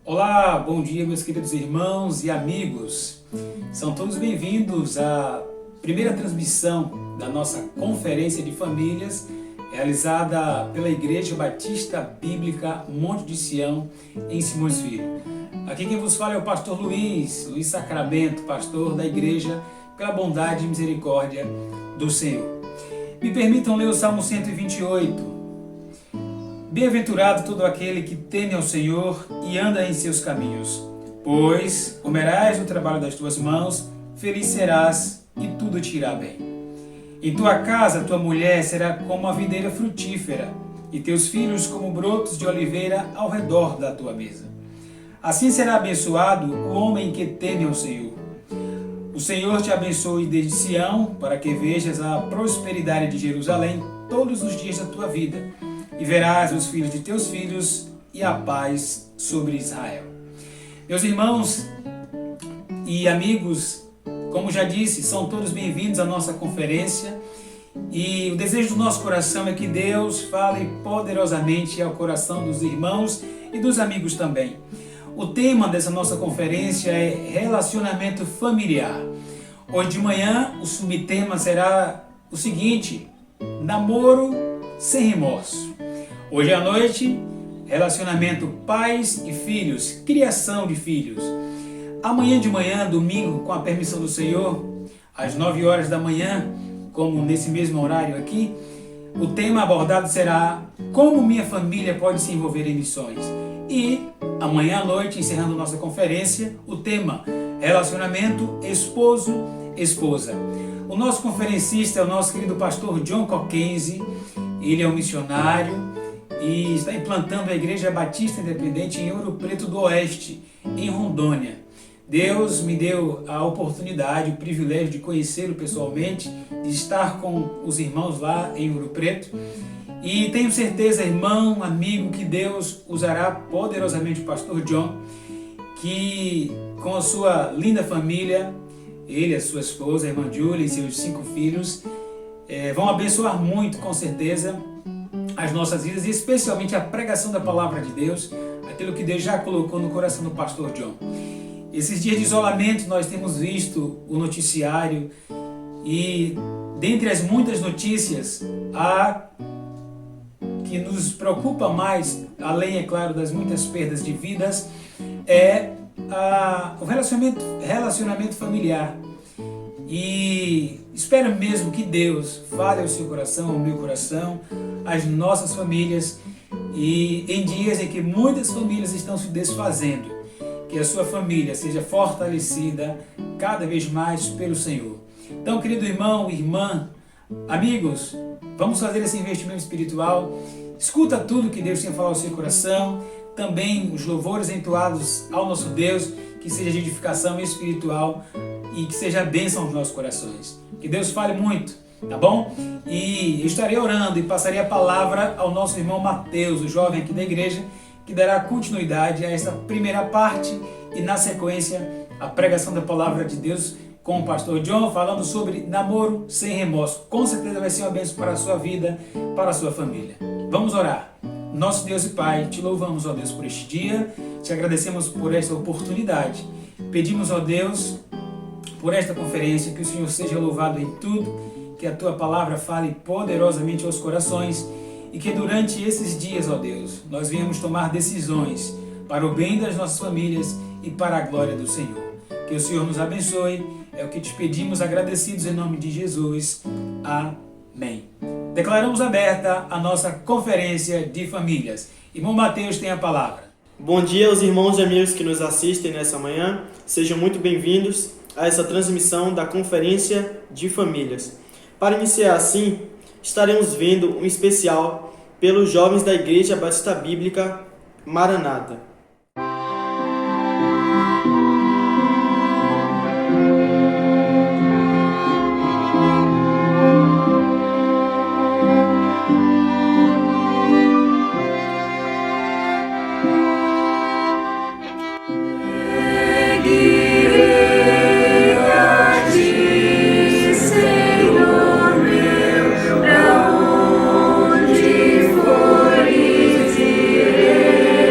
Olá, bom dia meus queridos irmãos e amigos. São todos bem-vindos à primeira transmissão da nossa Conferência de Famílias, realizada pela Igreja Batista Bíblica Monte de Sião, em Simões Filho. Aqui quem vos fala é o pastor Luiz Sacramento, pastor da Igreja, pela bondade e misericórdia do Senhor. Me permitam ler o Salmo 128. Bem-aventurado todo aquele que teme ao Senhor e anda em seus caminhos, pois comerás do trabalho das tuas mãos, feliz serás e tudo te irá bem. Em tua casa tua mulher será como a videira frutífera, e teus filhos como brotos de oliveira ao redor da tua mesa. Assim será abençoado o homem que teme ao Senhor. O Senhor te abençoe desde Sião, para que vejas a prosperidade de Jerusalém todos os dias da tua vida, e verás os filhos de teus filhos e a paz sobre Israel. Meus irmãos e amigos, como já disse, são todos bem-vindos à nossa conferência, e o desejo do nosso coração é que Deus fale poderosamente ao coração dos irmãos e dos amigos também. O tema dessa nossa conferência é relacionamento familiar. Hoje de manhã o subtema será o seguinte: namoro sem remorso. Hoje à noite, relacionamento pais e filhos, criação de filhos. Amanhã de manhã, domingo, com a permissão do Senhor, às 9 horas da manhã, como nesse mesmo horário aqui, o tema abordado será como minha família pode se envolver em missões. E amanhã à noite, encerrando nossa conferência, o tema relacionamento esposo-esposa. O nosso conferencista é o nosso querido pastor John Cockenzie. Ele é um missionário e está implantando a Igreja Batista Independente em Ouro Preto do Oeste, em Rondônia. Deus me deu a oportunidade, o privilégio de conhecê-lo pessoalmente, de estar com os irmãos lá em Ouro Preto. E tenho certeza, irmão, amigo, que Deus usará poderosamente o pastor John, que com a sua linda família, ele, a sua esposa, a irmã Julia e seus 5 filhos, vão abençoar muito, com certeza, as nossas vidas, e especialmente a pregação da palavra de Deus, aquilo que Deus já colocou no coração do pastor John. Esses dias de isolamento nós temos visto o noticiário, e dentre as muitas notícias, a que nos preocupa mais, além, é claro, das muitas perdas de vidas, é o relacionamento familiar. E espero mesmo que Deus fale ao seu coração, ao meu coração, às nossas famílias, e em dias em que muitas famílias estão se desfazendo, que a sua família seja fortalecida cada vez mais pelo Senhor. Então, querido irmão, irmã, amigos, vamos fazer esse investimento espiritual. Escuta tudo que Deus tem a falar ao seu coração, também os louvores entoados ao nosso Deus, que seja de edificação espiritual e que seja bênção aos nossos corações. Que Deus fale muito, tá bom? E eu estarei orando e passarei a palavra ao nosso irmão Mateus, o jovem aqui da igreja, que dará continuidade a essa primeira parte e, na sequência, a pregação da palavra de Deus com o pastor John, falando sobre namoro sem remorso. Com certeza vai ser uma bênção para a sua vida, para a sua família. Vamos orar. Nosso Deus e Pai, te louvamos, ó Deus, por este dia, te agradecemos por esta oportunidade. Pedimos, ó Deus, por esta conferência, que o Senhor seja louvado em tudo, que a tua palavra fale poderosamente aos corações, e que durante esses dias, ó Deus, nós venhamos tomar decisões para o bem das nossas famílias e para a glória do Senhor. Que o Senhor nos abençoe, é o que te pedimos, agradecidos em nome de Jesus. Amém. Declaramos aberta a nossa conferência de famílias. Irmão Mateus tem a palavra. Bom dia aos irmãos e amigos que nos assistem nessa manhã. Sejam muito bem-vindos a essa transmissão da Conferência de Famílias. Para iniciar assim, estaremos vendo um especial pelos jovens da Igreja Batista Bíblica Maranata. Onde fores, irei.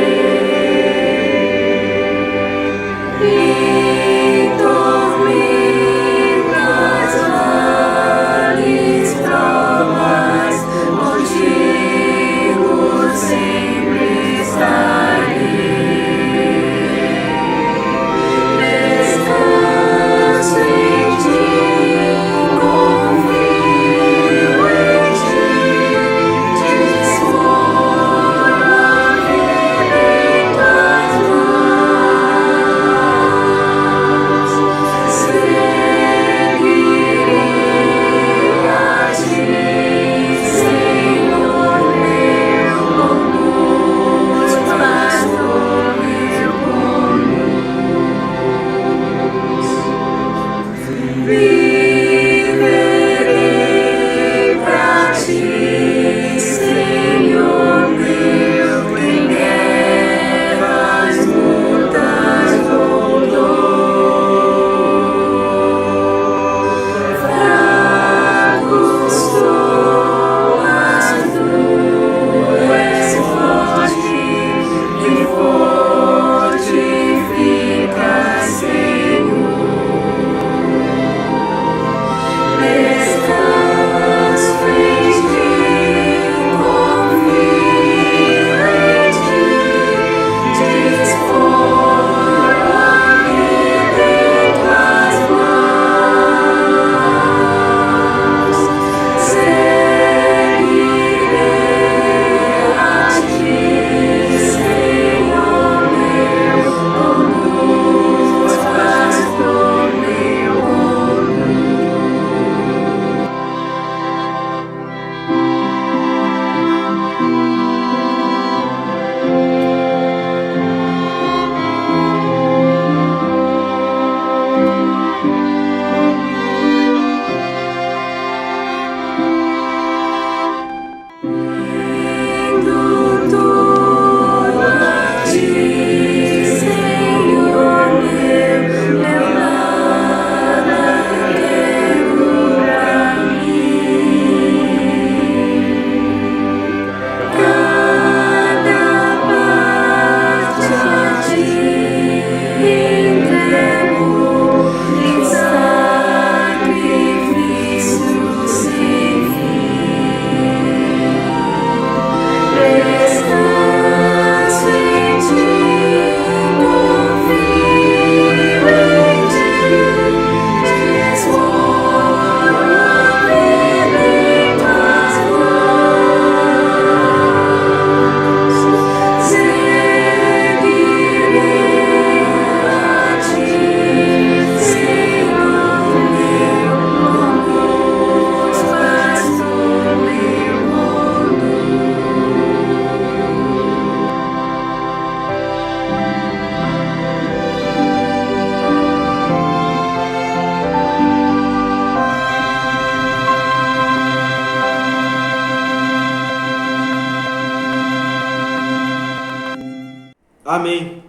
Amém.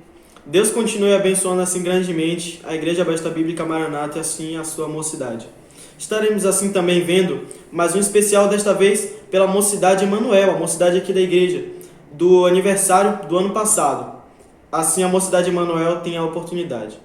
Deus continue abençoando assim grandemente a Igreja Batista Bíblica Maranata e assim a sua mocidade. Estaremos assim também vendo mais um especial, desta vez pela Mocidade Emanuel, a mocidade aqui da igreja, do aniversário do ano passado. Assim a Mocidade Emanuel tem a oportunidade.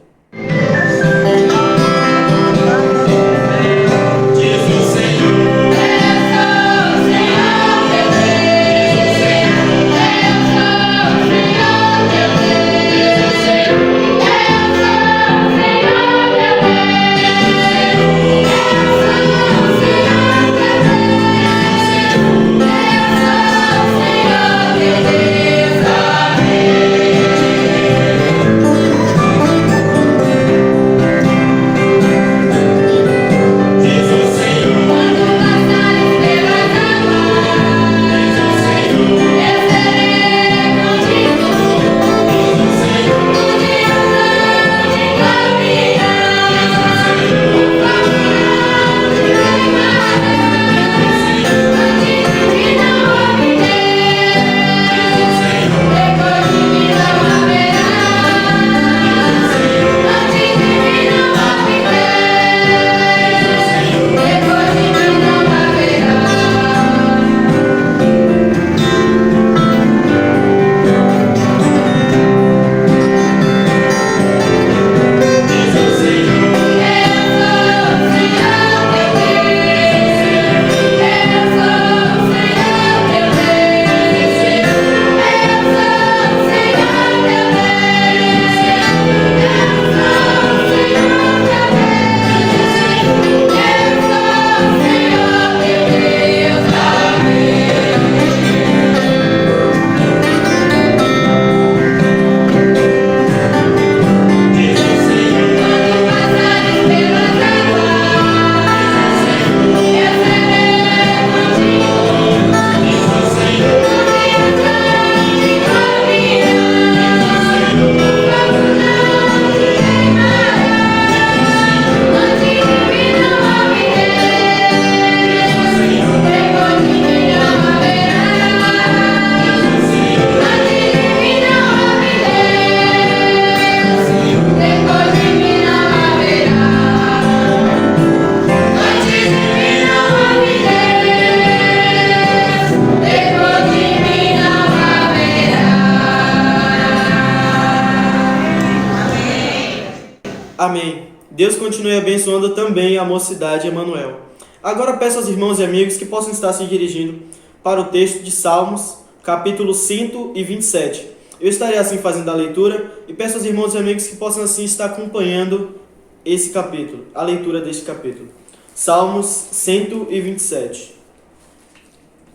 Amém. Deus continue abençoando também a mocidade Emanuel. Agora peço aos irmãos e amigos que possam estar se dirigindo para o texto de Salmos, capítulo 127. Eu estarei assim fazendo a leitura e peço aos irmãos e amigos que possam assim estar acompanhando esse capítulo, a leitura deste capítulo. Salmos 127.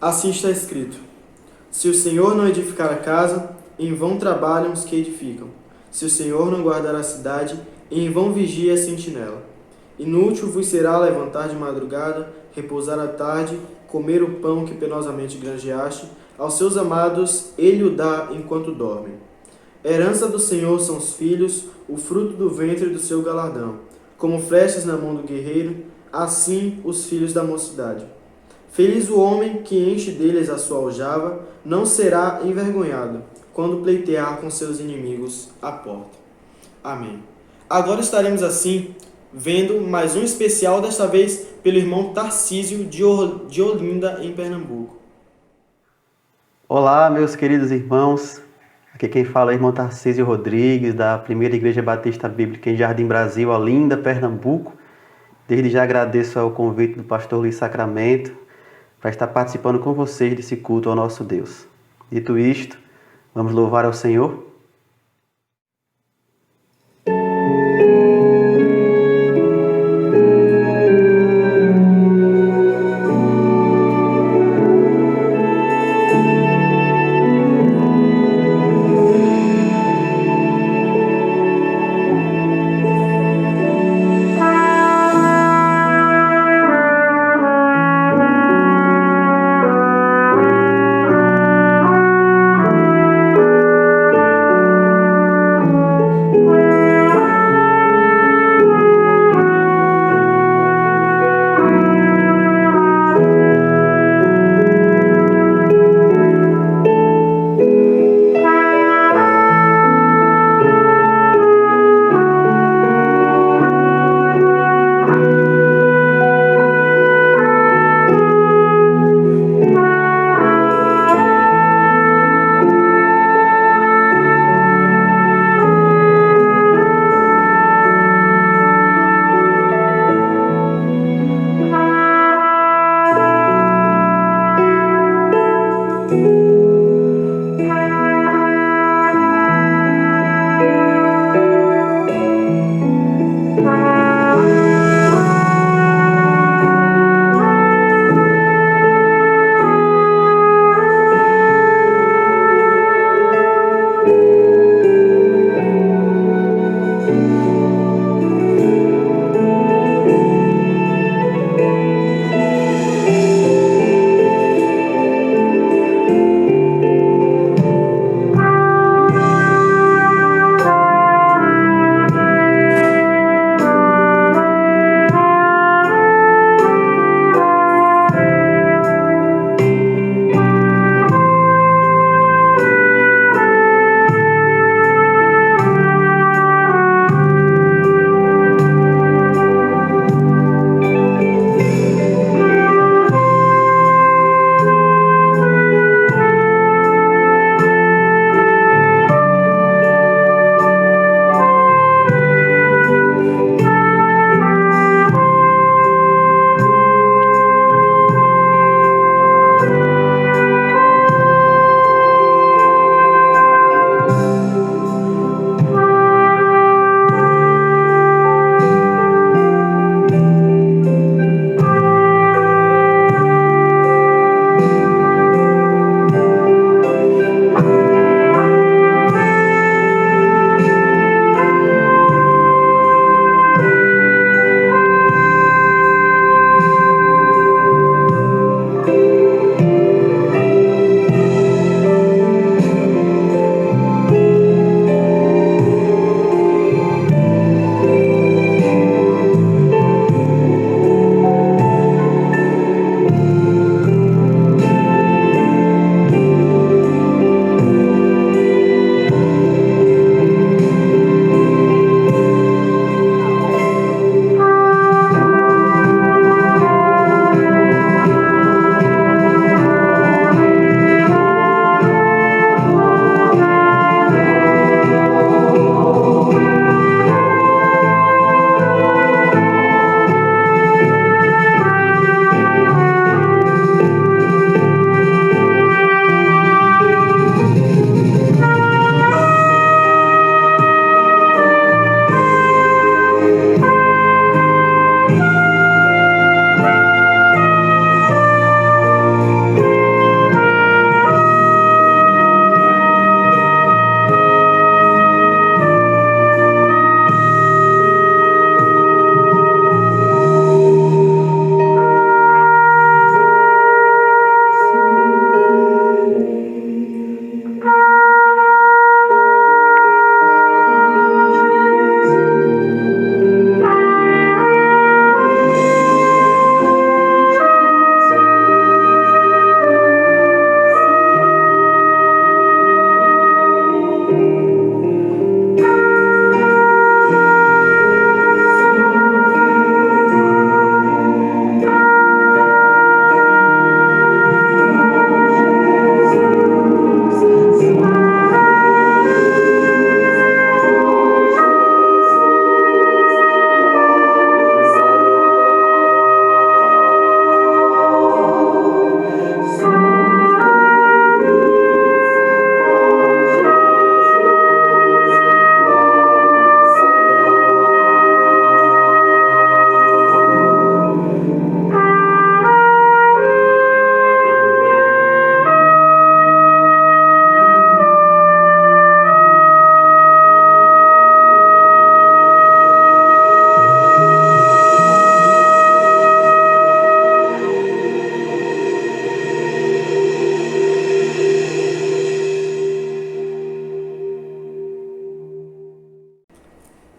Assim está escrito: Se o Senhor não edificar a casa, em vão trabalham os que edificam. Se o Senhor não guardar a cidade, em vão vigia a sentinela. Inútil vos será levantar de madrugada, repousar à tarde, comer o pão que penosamente granjeaste. Aos seus amados ele o dá enquanto dormem. Herança do Senhor são os filhos, o fruto do ventre do seu galardão. Como flechas na mão do guerreiro, assim os filhos da mocidade. Feliz o homem que enche deles a sua aljava, não será envergonhado, quando pleitear com seus inimigos à porta. Amém. Agora estaremos assim vendo mais um especial, desta vez pelo irmão Tarcísio de Olinda, em Pernambuco. Olá, meus queridos irmãos. Aqui quem fala é o irmão Tarcísio Rodrigues, da Primeira Igreja Batista Bíblica em Jardim Brasil, Olinda, Pernambuco. Desde já agradeço ao convite do pastor Luiz Sacramento para estar participando com vocês desse culto ao nosso Deus. Dito isto, vamos louvar ao Senhor.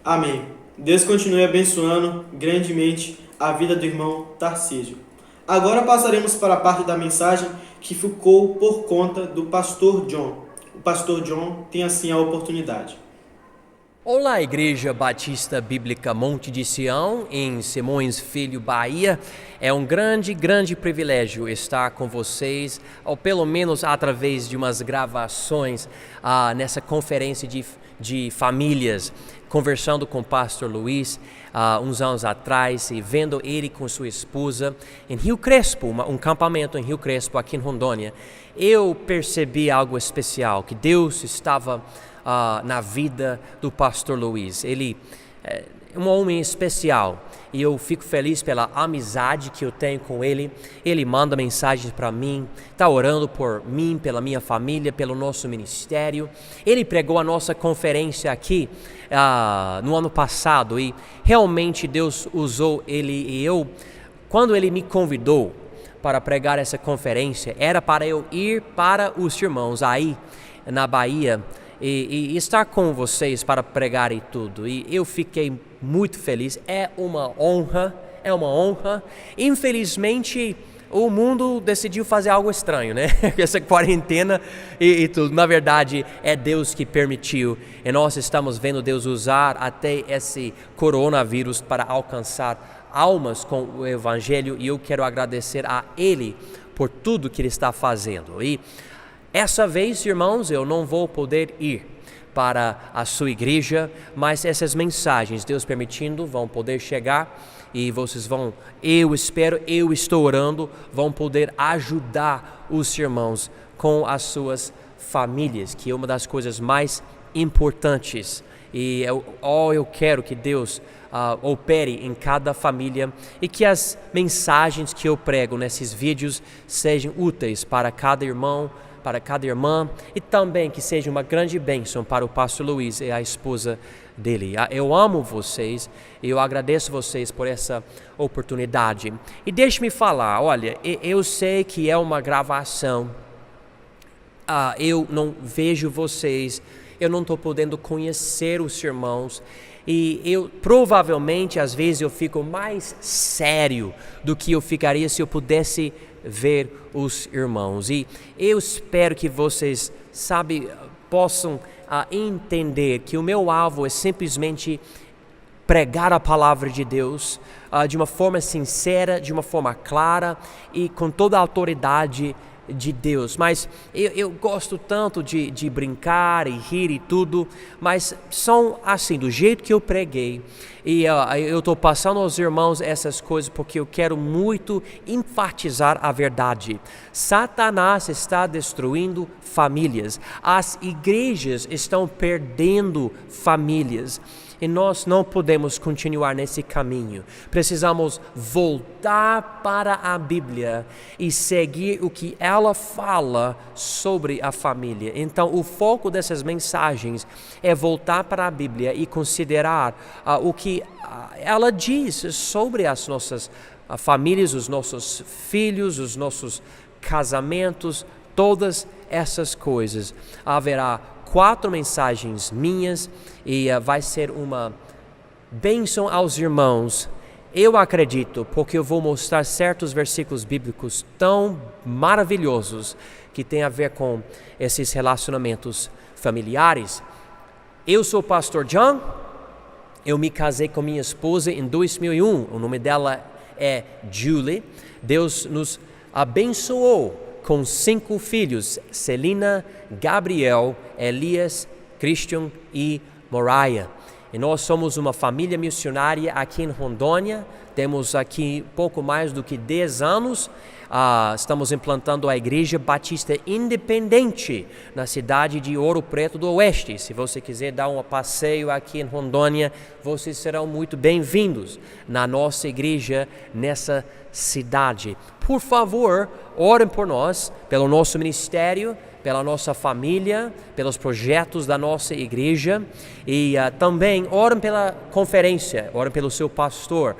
Amém. Deus continue abençoando grandemente a vida do irmão Tarcísio. Agora passaremos para a parte da mensagem que ficou por conta do pastor John. O pastor John tem assim a oportunidade. Olá, Igreja Batista Bíblica Monte de Sião, em Simões Filho, Bahia. É um grande privilégio estar com vocês, ou pelo menos através de umas gravações nessa conferência de famílias, conversando com o pastor Luiz uns anos atrás e vendo ele com sua esposa em Rio Crespo, um campamento em Rio Crespo, aqui em Rondônia. Eu percebi algo especial, que Deus estava na vida do pastor Luiz. Ele é um homem especial e eu fico feliz pela amizade que eu tenho com ele. Ele manda mensagens para mim, está orando por mim, pela minha família, pelo nosso ministério. Ele pregou a nossa conferência aqui no ano passado e realmente Deus usou ele. E eu, quando ele me convidou para pregar essa conferência, era para eu ir para os irmãos aí na Bahia e estar com vocês para pregar e tudo. E eu fiquei muito feliz. É uma honra. Infelizmente, o mundo decidiu fazer algo estranho, né? Essa quarentena e tudo. Na verdade, é Deus que permitiu. E nós estamos vendo Deus usar até esse coronavírus para alcançar almas com o Evangelho. E eu quero agradecer a Ele por tudo que Ele está fazendo. E essa vez, irmãos, eu não vou poder ir para a sua igreja, mas essas mensagens, Deus permitindo, vão poder chegar e vocês vão, eu estou orando, vão poder ajudar os irmãos com as suas famílias, que é uma das coisas mais importantes. E eu quero que Deus opere em cada família e que as mensagens que eu prego nesses vídeos sejam úteis para cada irmão, para cada irmã, e também que seja uma grande bênção para o pastor Luiz e a esposa dele. Eu amo vocês e eu agradeço vocês por essa oportunidade. E deixe-me falar, olha, eu sei que é uma gravação, eu não vejo vocês, eu não estou podendo conhecer os irmãos, e eu provavelmente às vezes eu fico mais sério do que eu ficaria se eu pudesse ver os irmãos. E eu espero que vocês, possam entender que o meu alvo é simplesmente pregar a palavra de Deus de uma forma sincera, de uma forma clara e com toda a autoridade de Deus. Mas eu gosto tanto de brincar e rir e tudo, mas são assim, do jeito que eu preguei. E eu estou passando aos irmãos essas coisas porque eu quero muito enfatizar a verdade. Satanás está destruindo famílias. As igrejas estão perdendo famílias. E nós não podemos continuar nesse caminho. Precisamos voltar para a Bíblia e seguir o que ela fala sobre a família. Então, o foco dessas mensagens é voltar para a Bíblia e considerar o que ela diz sobre as nossas famílias, os nossos filhos, os nossos casamentos, todas essas coisas. Haverá 4 mensagens minhas e vai ser uma bênção aos irmãos. Eu acredito, porque eu vou mostrar certos versículos bíblicos tão maravilhosos que tem a ver com esses relacionamentos familiares. Eu sou o pastor John, eu me casei com minha esposa em 2001, o nome dela é Julie. Deus nos abençoou com 5 filhos, Celina, Gabriel, Elias, Christian e Moriah. E nós somos uma família missionária aqui em Rondônia, temos aqui pouco mais do que 10 anos, estamos implantando a Igreja Batista Independente na cidade de Ouro Preto do Oeste. Se você quiser dar um passeio aqui em Rondônia, vocês serão muito bem-vindos na nossa igreja nessa cidade. Por favor, orem por nós, pelo nosso ministério, pela nossa família, pelos projetos da nossa igreja e também orem pela conferência, orem pelo seu pastor,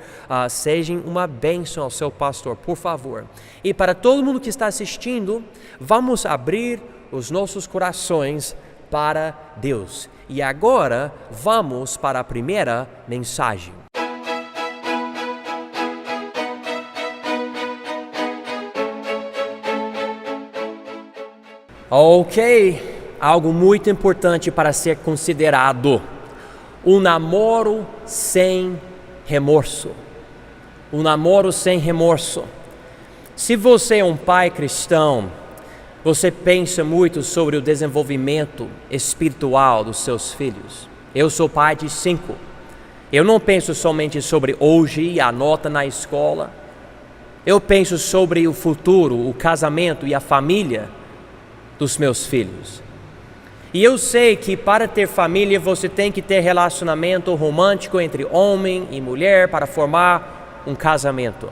sejam uma bênção ao seu pastor, por favor. E para todo mundo que está assistindo, vamos abrir os nossos corações para Deus. E agora vamos para a primeira mensagem. Ok, algo muito importante para ser considerado. um namoro sem remorso. Um namoro sem remorso. Se você é um pai cristão, você pensa muito sobre o desenvolvimento espiritual dos seus filhos. Eu sou pai de 5. Eu não penso somente sobre hoje, a nota na escola. Eu penso sobre o futuro, o casamento e a família dos meus filhos. E eu sei que para ter família você tem que ter relacionamento romântico entre homem e mulher para formar um casamento.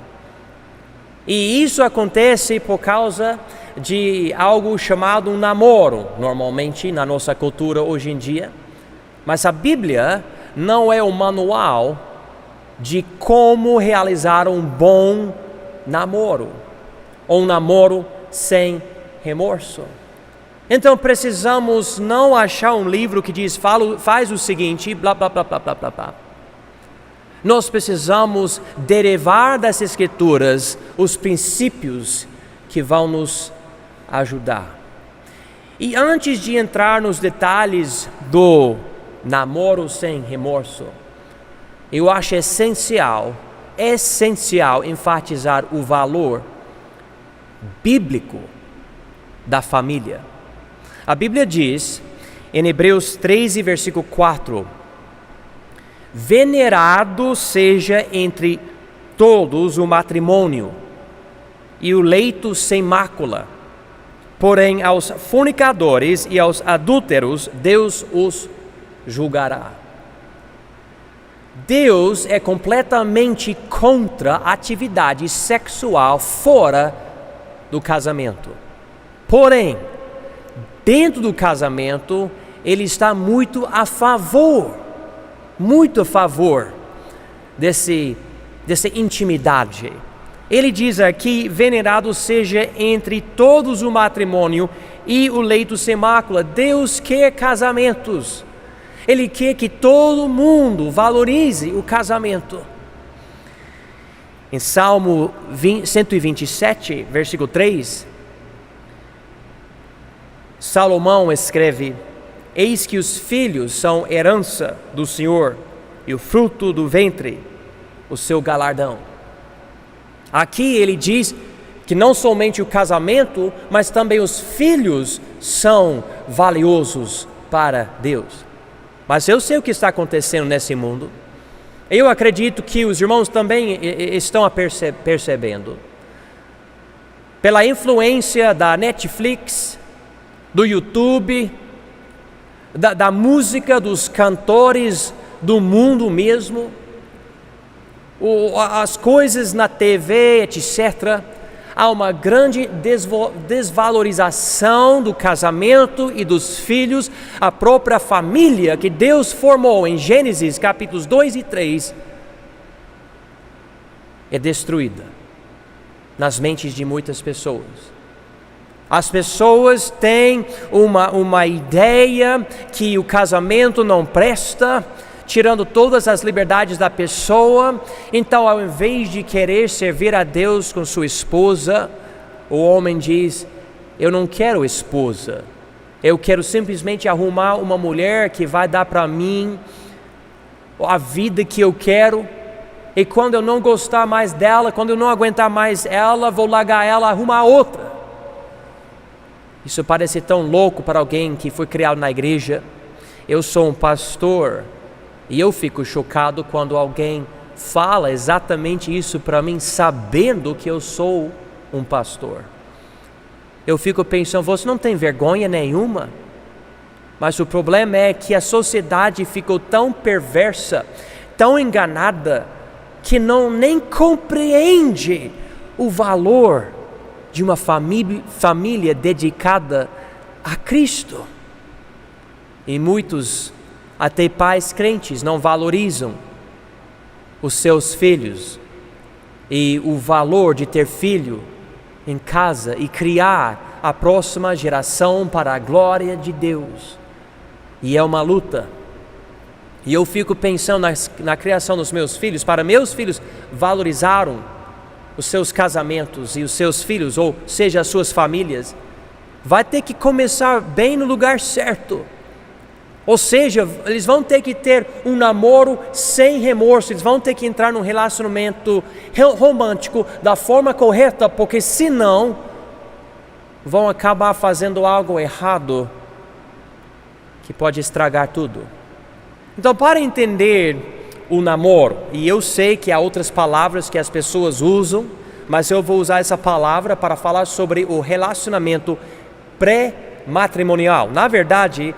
E isso acontece por causa de algo chamado um namoro, normalmente na nossa cultura hoje em dia. Mas a Bíblia não é um manual de como realizar um bom namoro, ou um namoro sem remorso. Então precisamos não achar um livro que diz, faz o seguinte, blá, blá, blá, blá, blá, blá, blá. Nós precisamos derivar das Escrituras os princípios que vão nos ajudar. E antes de entrar nos detalhes do namoro sem remorso, eu acho essencial enfatizar o valor bíblico da família. A Bíblia diz, em Hebreus 13, versículo 4, venerado seja entre todos o matrimônio e o leito sem mácula, porém aos fornicadores e aos adúlteros Deus os julgará. Deus é completamente contra a atividade sexual fora do casamento. Porém, dentro do casamento, Ele está muito a favor dessa intimidade. Ele diz aqui, venerado seja entre todos o matrimônio e o leito sem mácula. Deus quer casamentos. Ele quer que todo mundo valorize o casamento. Em Salmo 127, versículo 3, Salomão escreve, eis que os filhos são herança do Senhor, e o fruto do ventre, o seu galardão. Aqui ele diz que não somente o casamento, mas também os filhos são valiosos para Deus. Mas eu sei o que está acontecendo nesse mundo. Eu acredito que os irmãos também estão percebendo. Pela influência da Netflix, do YouTube, da música, dos cantores do mundo mesmo, as coisas na TV, etc., há uma grande desvalorização do casamento e dos filhos. A própria família que Deus formou em Gênesis capítulos 2 e 3 é destruída nas mentes de muitas pessoas. As pessoas têm uma ideia que o casamento não presta, tirando todas as liberdades da pessoa. Então, ao invés de querer servir a Deus com sua esposa, o homem diz, eu não quero esposa, eu quero simplesmente arrumar uma mulher que vai dar para mim a vida que eu quero, e quando eu não gostar mais dela, quando eu não aguentar mais ela, vou largar ela, arrumar outra. Isso parece tão louco para alguém que foi criado na igreja. Eu sou um pastor, e eu fico chocado quando alguém fala exatamente isso para mim, sabendo que eu sou um pastor. Eu fico pensando, você não tem vergonha nenhuma? Mas o problema é que a sociedade ficou tão perversa, tão enganada, que nem compreende o valor de uma família dedicada a Cristo. E muitos, até pais crentes, não valorizam os seus filhos e o valor de ter filho em casa e criar a próxima geração para a glória de Deus. E é uma luta. E eu fico pensando na criação dos meus filhos. Para meus filhos valorizaram os seus casamentos e os seus filhos, ou seja, as suas famílias, vai ter que começar bem no lugar certo. Ou seja, eles vão ter que ter um namoro sem remorso, eles vão ter que entrar num relacionamento romântico da forma correta, porque senão vão acabar fazendo algo errado que pode estragar tudo. Então, para entender o namoro, e eu sei que há outras palavras que as pessoas usam, mas eu vou usar essa palavra para falar sobre o relacionamento pré-matrimonial. Na verdade,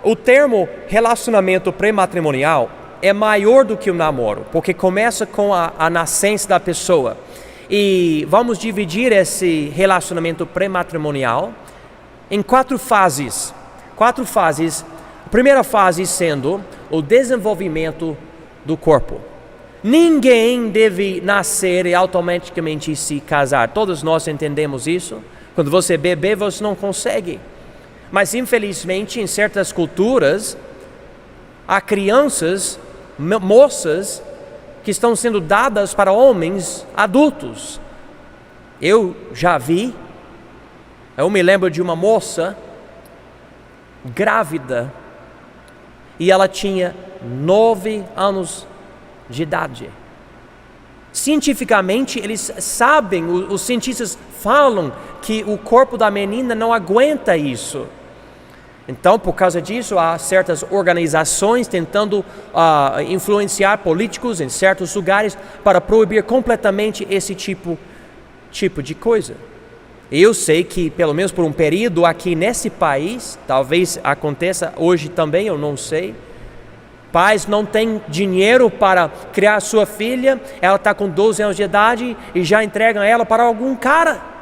o termo relacionamento pré-matrimonial é maior do que o namoro, porque começa com a nascença da pessoa. E vamos dividir esse relacionamento pré-matrimonial em 4 fases. 4 fases. A primeira fase sendo o desenvolvimento do corpo. Ninguém deve nascer e automaticamente se casar. Todos nós entendemos isso. Quando você é bebê, você não consegue. Mas infelizmente em certas culturas há crianças, moças que estão sendo dadas para homens adultos. Eu já vi, eu me lembro de uma moça grávida e ela tinha 9 anos de idade. Cientificamente eles sabem, os cientistas falam que o corpo da menina não aguenta isso. Então, por causa disso, há certas organizações tentando influenciar políticos em certos lugares para proibir completamente esse tipo de coisa. Eu sei que, pelo menos por um período aqui nesse país, talvez aconteça hoje também, eu não sei, pais não têm dinheiro para criar sua filha, ela está com 12 anos de idade e já entregam ela para algum cara.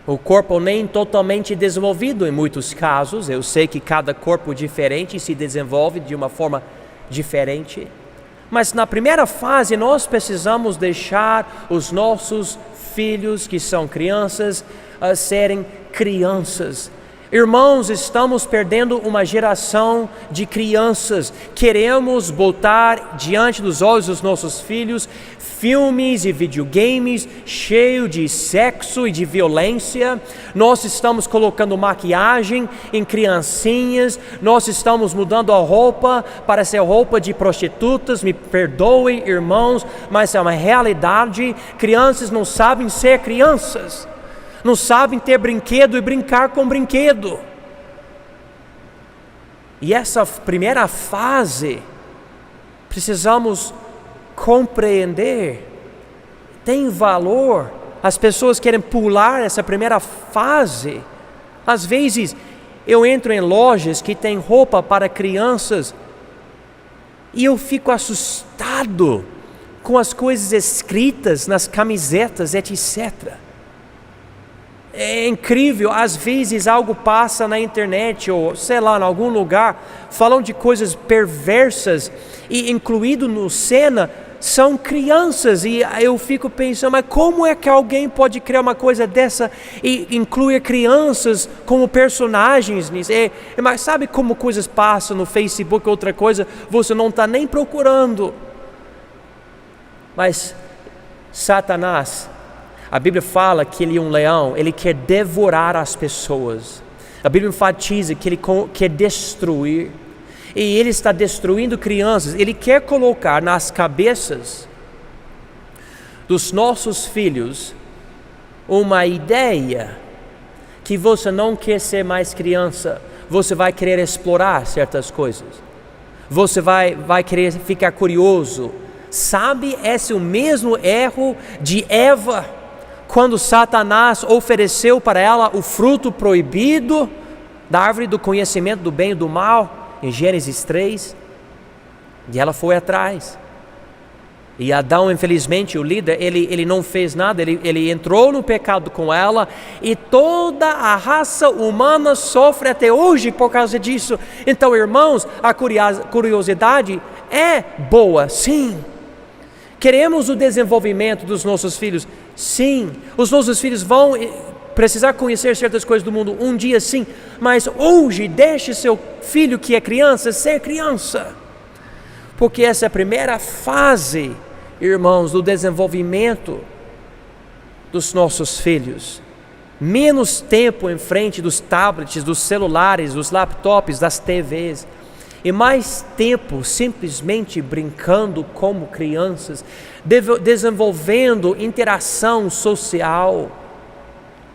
O corpo nem totalmente desenvolvido em muitos casos. Eu sei que cada corpo diferente se desenvolve de uma forma diferente. Mas na primeira fase nós precisamos deixar os nossos filhos, que são crianças, serem crianças. Irmãos, estamos perdendo uma geração de crianças. Queremos botar diante dos olhos dos nossos filhos filmes e videogames cheios de sexo e de violência. Nós estamos colocando maquiagem em criancinhas. Nós estamos mudando a roupa para ser roupa de prostitutas. Me perdoem, irmãos, mas é uma realidade. Crianças não sabem ser crianças. Não sabem ter brinquedo e brincar com brinquedo. E essa primeira fase, precisamos compreender, tem valor. As pessoas querem pular essa primeira fase. Às vezes, eu entro em lojas que tem roupa para crianças e eu fico assustado com as coisas escritas nas camisetas, etc. É incrível, às vezes algo passa na internet ou sei lá, em algum lugar, falam de coisas perversas e incluído no cena são crianças, e eu fico pensando, mas como é que alguém pode criar uma coisa dessa e incluir crianças como personagens nisso? Mas sabe como coisas passam no Facebook, outra coisa, você não está nem procurando. Mas Satanás, a Bíblia fala que ele é um leão, ele quer devorar as pessoas. A Bíblia enfatiza que ele quer destruir. E ele está destruindo crianças. Ele quer colocar nas cabeças dos nossos filhos uma ideia que você não quer ser mais criança. Você vai querer explorar certas coisas. Você vai querer ficar curioso. Sabe, esse é o mesmo erro de Eva, quando Satanás ofereceu para ela o fruto proibido da árvore do conhecimento do bem e do mal, em Gênesis 3, e ela foi atrás. E Adão, infelizmente, o líder, ele não fez nada, ele entrou no pecado com ela, e toda a raça humana sofre até hoje por causa disso. Então, irmãos, a curiosidade é boa, sim. Queremos o desenvolvimento dos nossos filhos, sim. Os nossos filhos vão precisar conhecer certas coisas do mundo um dia, sim. Mas hoje, deixe seu filho que é criança ser criança. Porque essa é a primeira fase, irmãos, do desenvolvimento dos nossos filhos. menos tempo em frente dos tablets, dos celulares, dos laptops, das TVs, e mais tempo simplesmente brincando como crianças, desenvolvendo interação social,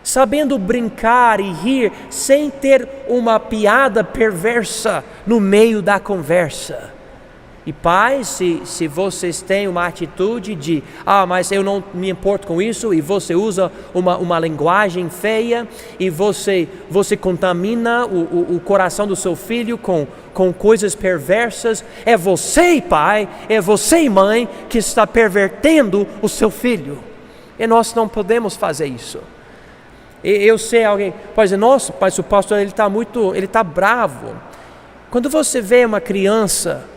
sabendo brincar e rir sem ter uma piada perversa no meio da conversa. E pais, se vocês têm uma atitude de mas eu não me importo com isso, e você usa uma linguagem feia, e você contamina o coração do seu filho com coisas perversas, é você, pai, é você, mãe, que está pervertendo o seu filho. E nós não podemos fazer isso. Eu sei, alguém pode dizer, nossa, mas o pastor ele está bravo. Quando você vê uma criança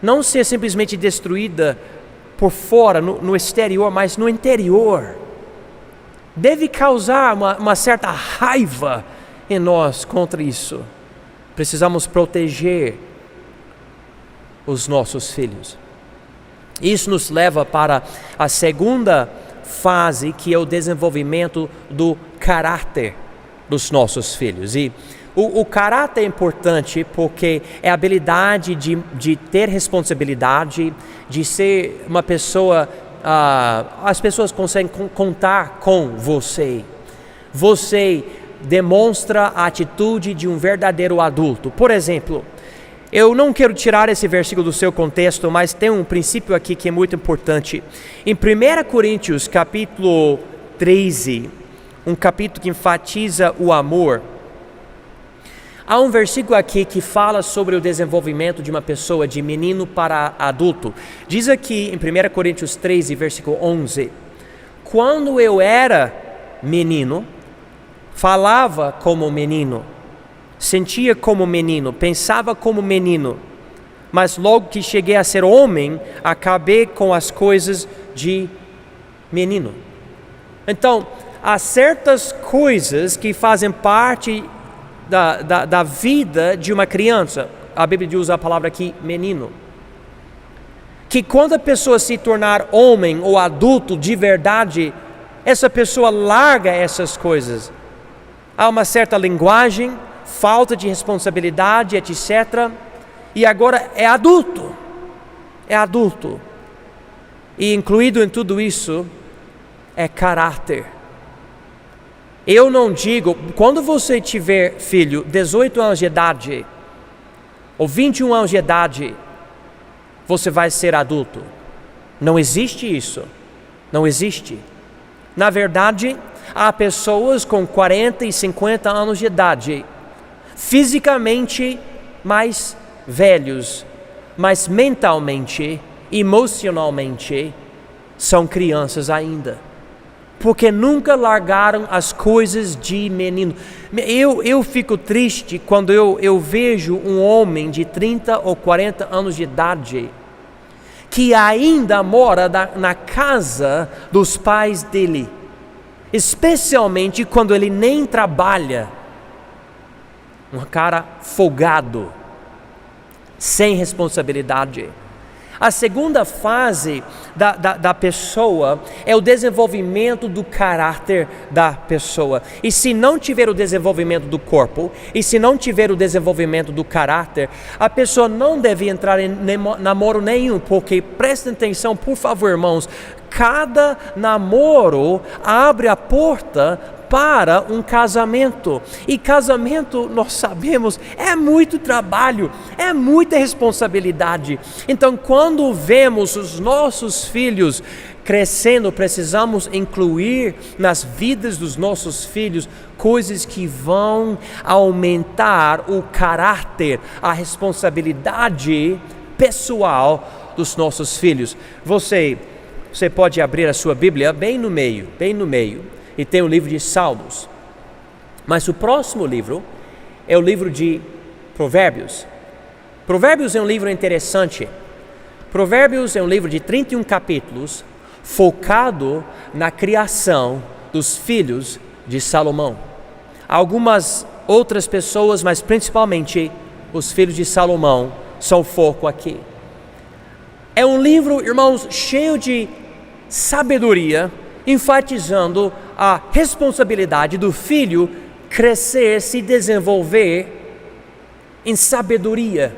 não ser simplesmente destruída por fora, no exterior, mas no interior, deve causar uma certa raiva em nós contra isso. Precisamos proteger os nossos filhos. Isso nos leva para a segunda fase, que é o desenvolvimento do caráter dos nossos filhos. E o caráter é importante porque é a habilidade de ter responsabilidade, de ser uma pessoa, as pessoas conseguem contar com você. Você demonstra a atitude de um verdadeiro adulto. Por exemplo, eu não quero tirar esse versículo do seu contexto, mas tem um princípio aqui que é muito importante. Em 1 Coríntios, capítulo 13, um capítulo que enfatiza o amor, há um versículo aqui que fala sobre o desenvolvimento de uma pessoa de menino para adulto. Diz aqui em 1 Coríntios 13, versículo 11: quando eu era menino, falava como menino, sentia como menino, pensava como menino, mas logo que cheguei a ser homem, acabei com as coisas de menino. Então, há certas coisas que fazem parte da vida de uma criança. A Bíblia usa a palavra aqui, menino, que quando a pessoa se tornar homem ou adulto de verdade, essa pessoa larga essas coisas. Há uma certa linguagem, falta de responsabilidade, etc. E agora é adulto. E incluído em tudo isso é caráter. Eu não digo, quando você tiver filho, 18 anos de idade, ou 21 anos de idade, você vai ser adulto. Não existe isso. Não existe. Na verdade, há pessoas com 40 e 50 anos de idade, fisicamente mais velhos, mas mentalmente, emocionalmente, são crianças ainda, porque nunca largaram as coisas de menino. Eu fico triste quando eu vejo um homem de 30 ou 40 anos de idade que ainda mora na casa dos pais dele, especialmente quando ele nem trabalha. Um cara folgado, sem responsabilidade. A segunda fase da pessoa é o desenvolvimento do caráter da pessoa. E se não tiver o desenvolvimento do corpo, e se não tiver o desenvolvimento do caráter, a pessoa não deve entrar em namoro nenhum, porque prestem atenção, por favor, irmãos, cada namoro abre a porta para um casamento, e casamento, nós sabemos, é muito trabalho, é muita responsabilidade. Então, quando vemos os nossos filhos crescendo, precisamos incluir nas vidas dos nossos filhos coisas que vão aumentar o caráter, a responsabilidade pessoal dos nossos filhos. Você pode abrir a sua Bíblia bem no meio, e tem o livro de Salmos. Mas o próximo livro é o livro de Provérbios. Provérbios é um livro interessante. Provérbios é um livro de 31 capítulos, focado na criação dos filhos de Salomão. Algumas outras pessoas, mas principalmente os filhos de Salomão, são o foco aqui. É um livro, irmãos, cheio de sabedoria, enfatizando a responsabilidade do filho crescer, se desenvolver em sabedoria.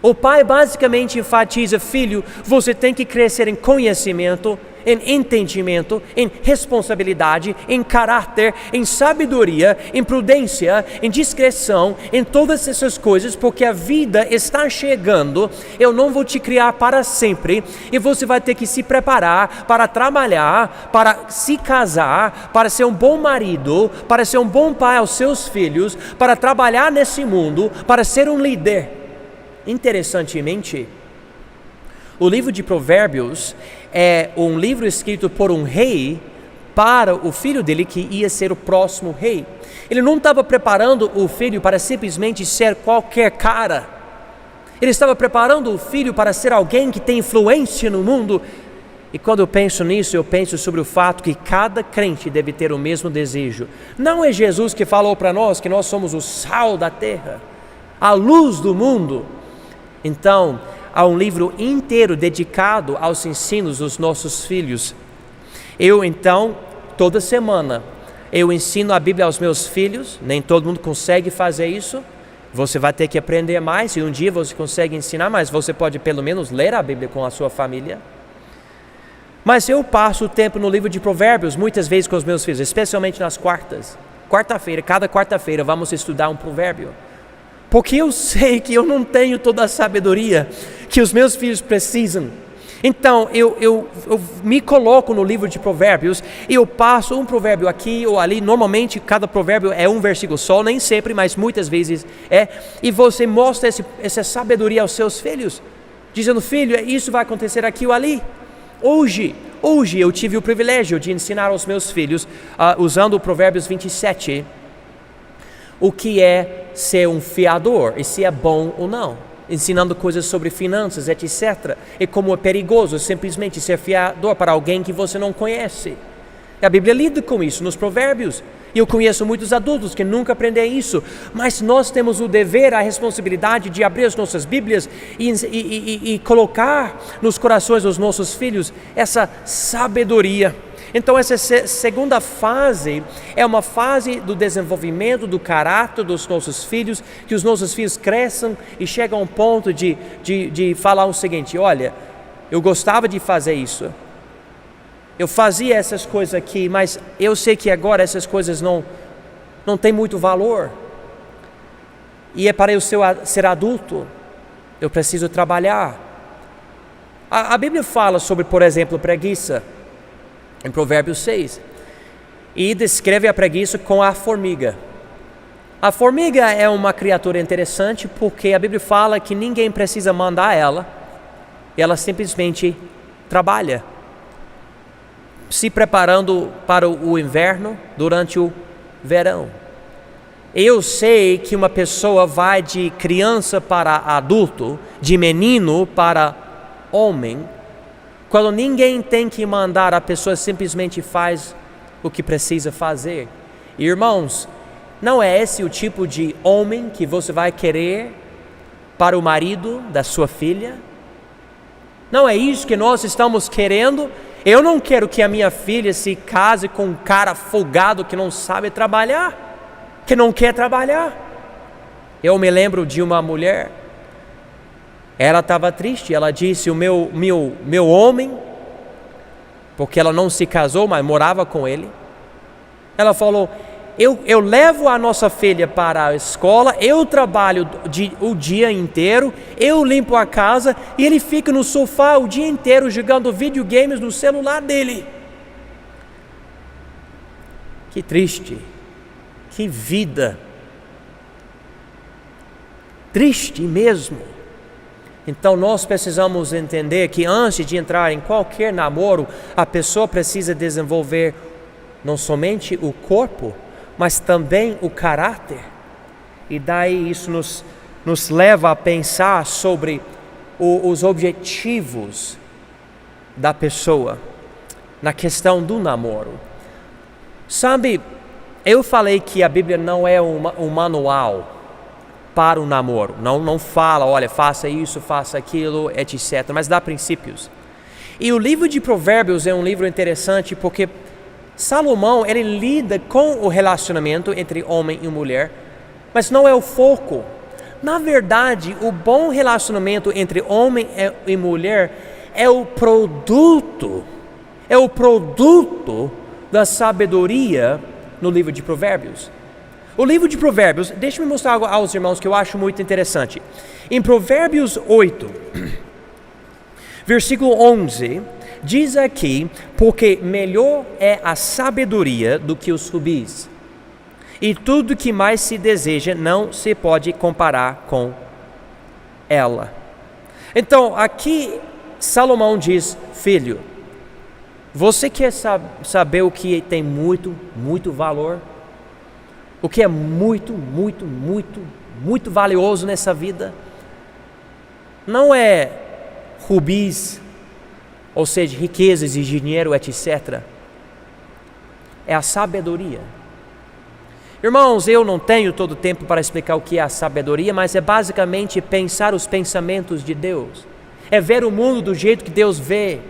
O pai basicamente enfatiza: filho, você tem que crescer em conhecimento, em entendimento, em responsabilidade, em caráter, em sabedoria, em prudência, em discrição, em todas essas coisas, porque a vida está chegando. Eu não vou te criar para sempre, e você vai ter que se preparar para trabalhar, para se casar, para ser um bom marido, para ser um bom pai aos seus filhos, para trabalhar nesse mundo, para ser um líder. Interessantemente, o livro de Provérbios é um livro escrito por um rei para o filho dele, que ia ser o próximo rei. Ele não estava preparando o filho para simplesmente ser qualquer cara. Ele estava preparando o filho para ser alguém que tem influência no mundo. E quando eu penso nisso, eu penso sobre o fato que cada crente deve ter o mesmo desejo. Não é Jesus que falou para nós que nós somos o sal da terra, a luz do mundo? Então, há um livro inteiro dedicado aos ensinos dos nossos filhos. Toda semana, eu ensino a Bíblia aos meus filhos. Nem todo mundo consegue fazer isso. Você vai ter que aprender mais, e um dia você consegue ensinar, mas você pode pelo menos ler a Bíblia com a sua família. Mas eu passo o tempo no livro de Provérbios, muitas vezes com os meus filhos, especialmente nas quartas. Cada quarta-feira vamos estudar um provérbio. Porque eu sei que eu não tenho toda a sabedoria que os meus filhos precisam. Então eu me coloco no livro de Provérbios e eu passo um provérbio aqui ou ali. Normalmente cada provérbio é um versículo só, nem sempre, mas muitas vezes é. E você mostra essa sabedoria aos seus filhos, dizendo: filho, isso vai acontecer aqui ou ali. Hoje eu tive o privilégio de ensinar aos meus filhos, usando o Provérbios 27, o que é ser um fiador e se é bom ou não, ensinando coisas sobre finanças, etc. E como é perigoso simplesmente ser fiador para alguém que você não conhece. A Bíblia lida com isso nos Provérbios. E eu conheço muitos adultos que nunca aprenderam isso, mas nós temos o dever, a responsabilidade de abrir as nossas Bíblias e colocar nos corações dos nossos filhos essa sabedoria. Então essa segunda fase é uma fase do desenvolvimento do caráter dos nossos filhos, que os nossos filhos cresçam e chegam a um ponto de falar o seguinte: olha, eu gostava de fazer isso, eu fazia essas coisas aqui, mas eu sei que agora essas coisas não têm muito valor, e é para eu ser adulto, eu preciso trabalhar. A Bíblia fala sobre, por exemplo, preguiça, em Provérbios 6, e descreve a preguiça com a formiga. A formiga é uma criatura interessante porque a Bíblia fala que ninguém precisa mandar ela simplesmente trabalha, se preparando para o inverno durante o verão. Eu sei que uma pessoa vai de criança para adulto, de menino para homem, quando ninguém tem que mandar, a pessoa simplesmente faz o que precisa fazer. Irmãos, não é esse o tipo de homem que você vai querer para o marido da sua filha? Não é isso que nós estamos querendo? Eu não quero que a minha filha se case com um cara folgado que não sabe trabalhar, que não quer trabalhar. Eu me lembro de uma mulher. Ela estava triste, ela disse: o meu homem, porque ela não se casou, mas morava com ele, ela falou: eu levo a nossa filha para a escola, eu trabalho o dia inteiro, eu limpo a casa, e ele fica no sofá o dia inteiro jogando videogames no celular dele. Que triste, que vida, triste mesmo. Então nós precisamos entender que antes de entrar em qualquer namoro, a pessoa precisa desenvolver não somente o corpo, mas também o caráter. E daí isso nos leva a pensar sobre os objetivos da pessoa na questão do namoro. Sabe, eu falei que a Bíblia não é um manual para o namoro, não fala, olha, faça isso, faça aquilo, etc., mas dá princípios. E o livro de Provérbios é um livro interessante porque Salomão, ele lida com o relacionamento entre homem e mulher, mas não é o foco. Na verdade, o bom relacionamento entre homem e mulher é o produto da sabedoria no livro de Provérbios. O livro de Provérbios, deixa eu mostrar algo aos irmãos que eu acho muito interessante. Em Provérbios 8, versículo 11, diz aqui: porque melhor é a sabedoria do que os rubis, e tudo que mais se deseja não se pode comparar com ela. Então, aqui Salomão diz: filho, você quer saber o que tem muito, muito valor? O que é muito, muito, muito, muito valioso nessa vida? Não é rubis, ou seja, riquezas e dinheiro, etc. É a sabedoria. Irmãos, eu não tenho todo o tempo para explicar o que é a sabedoria, mas é basicamente pensar os pensamentos de Deus. É ver o mundo do jeito que Deus vê.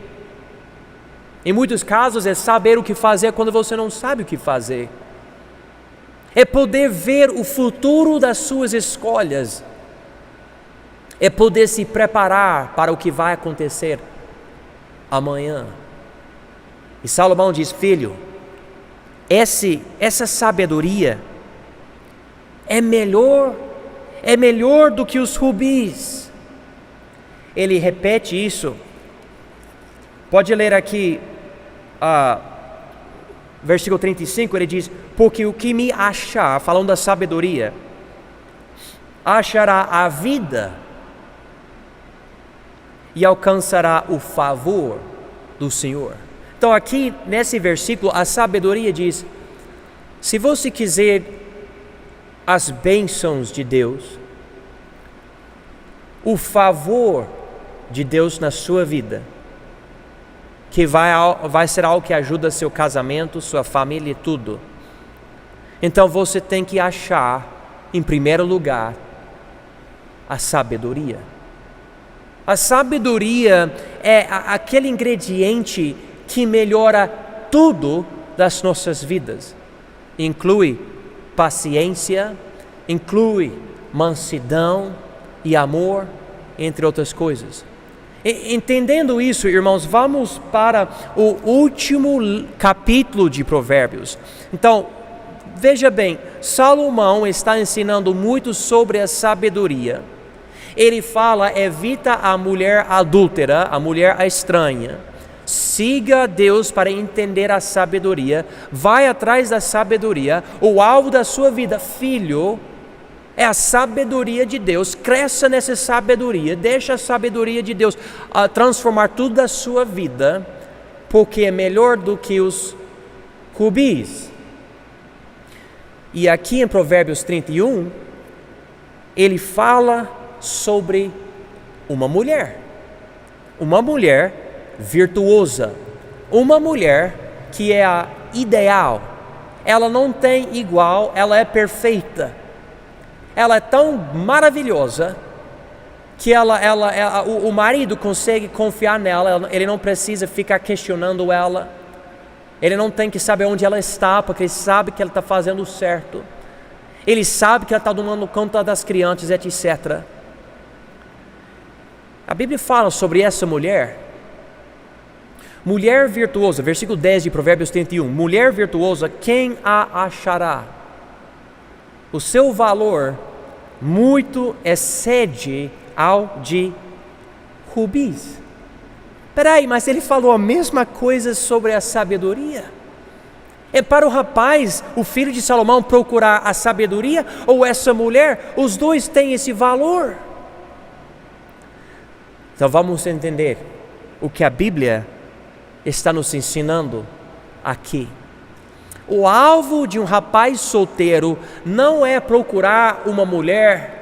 Em muitos casos é saber o que fazer quando você não sabe o que fazer. É poder ver o futuro das suas escolhas. É poder se preparar para o que vai acontecer amanhã. E Salomão diz: filho, essa sabedoria é melhor do que os rubis. Ele repete isso. Pode ler aqui, versículo 35, ele diz: porque o que me achar, falando da sabedoria, achará a vida e alcançará o favor do Senhor. Então aqui nesse versículo a sabedoria diz: se você quiser as bênçãos de Deus, o favor de Deus na sua vida, que vai ser algo que ajuda seu casamento, sua família e tudo, então você tem que achar em primeiro lugar a sabedoria. A sabedoria é aquele ingrediente que melhora tudo das nossas vidas. Inclui paciência, inclui mansidão e amor, entre outras coisas. Entendendo isso, irmãos, vamos para o último capítulo de Provérbios. Então, veja bem, Salomão está ensinando muito sobre a sabedoria. Ele fala: evita a mulher adúltera, a mulher estranha. Siga Deus para entender a sabedoria. Vai atrás da sabedoria. O alvo da sua vida, filho, é a sabedoria de Deus. Cresça nessa sabedoria. Deixa a sabedoria de Deus transformar tudo da sua vida, porque é melhor do que os rubis. E aqui em Provérbios 31, ele fala sobre uma mulher virtuosa, uma mulher que é a ideal. Ela não tem igual, ela é perfeita. Ela é tão maravilhosa que o marido consegue confiar nela. Ele não precisa ficar questionando ela. Ele não tem que saber onde ela está, porque ele sabe que ela está fazendo o certo. Ele sabe que ela está tomando conta das crianças, etc. A Bíblia fala sobre essa mulher. Mulher virtuosa, versículo 10 de Provérbios 31. Mulher virtuosa, quem a achará? O seu valor muito excede ao de rubis. Peraí, mas ele falou a mesma coisa sobre a sabedoria? É para o rapaz, o filho de Salomão, procurar a sabedoria, ou essa mulher? Os dois têm esse valor. Então vamos entender o que a Bíblia está nos ensinando aqui. O alvo de um rapaz solteiro não é procurar uma mulher.